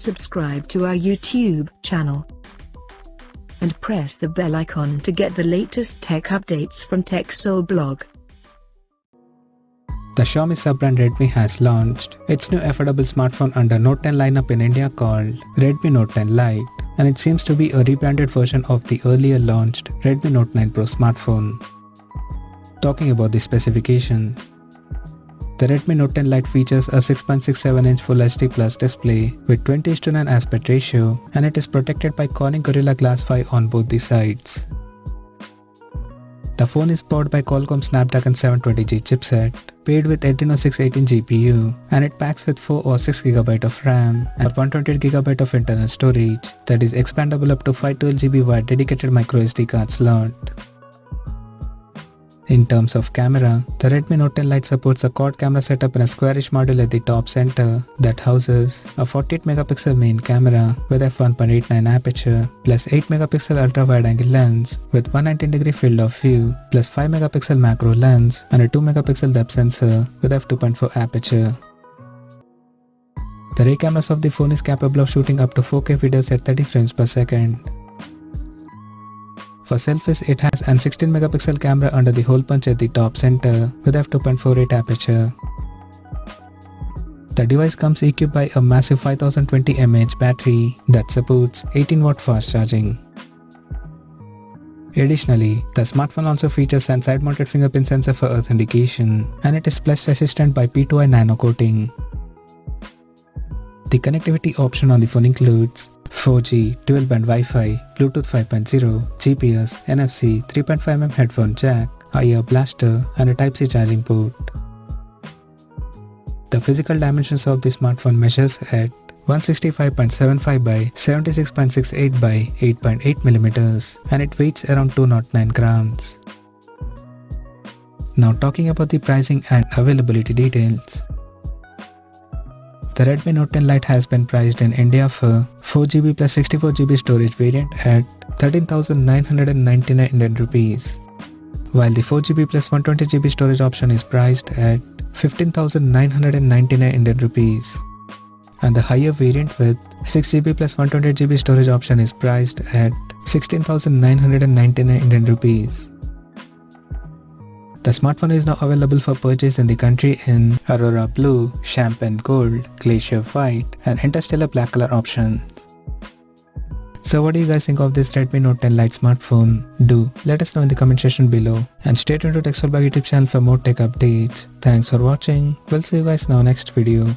subscribe to our YouTube channel and press the bell icon to get the latest tech updates from TechSole Blog. The Xiaomi sub-brand Redmi has launched its new affordable smartphone under Note 10 lineup in India called Redmi Note 10 Lite, and it seems to be a rebranded version of the earlier launched Redmi Note 9 Pro smartphone. Talking about the specifications, the Redmi Note 10 Lite features a 6.67-inch Full HD Plus display with 20:9 aspect ratio, and it is protected by Corning Gorilla Glass 5 on both the sides. The phone is powered by Qualcomm Snapdragon 720G chipset, paired with Adreno 618 GPU, and it packs with 4 or 6GB of RAM and 128GB of internal storage that is expandable up to 512GB via dedicated microSD card slot. In terms of camera, the Redmi Note 10 Lite supports a quad camera setup in a squarish module at the top center that houses a 48MP main camera with f1.89 aperture plus 8MP ultra-wide-angle lens with 119° field of view plus 5MP macro lens and a 2MP depth sensor with f2.4 aperture. The rear cameras of the phone is capable of shooting up to 4K videos at 30 frames per second. For selfies, it has an 16MP camera under the hole punch at the top center with f2.48 aperture. The device comes equipped by a massive 5020 mAh battery that supports 18W fast charging. Additionally, the smartphone also features a side-mounted fingerprint sensor for authentication, and it is splash resistant by P2I nano coating. The connectivity option on the phone includes 4G, dual-band Wi-Fi, Bluetooth 5.0, GPS, NFC, 3.5mm headphone jack, IR blaster, and a Type-C charging port. The physical dimensions of the smartphone measures at 165.75 by 76.68 by 8.8mm, and it weighs around 209 grams. Now talking about the pricing and availability details. The Redmi Note 10 Lite has been priced in India for 4GB plus 64GB storage variant at 13,999 Indian rupees, while the 4GB plus 120GB storage option is priced at 15,999 Indian rupees, and the higher variant with 6GB plus 128GB storage option is priced at 16,999 Indian rupees. The smartphone is now available for purchase in the country in Aurora Blue, Champagne Gold, Glacier White, and Interstellar Black color options. So what do you guys think of this Redmi Note 10 Lite smartphone? Do let us know in the comment section below, and stay tuned to TechSole Blog YouTube channel for more tech updates. Thanks for watching. We'll see you guys in our next video.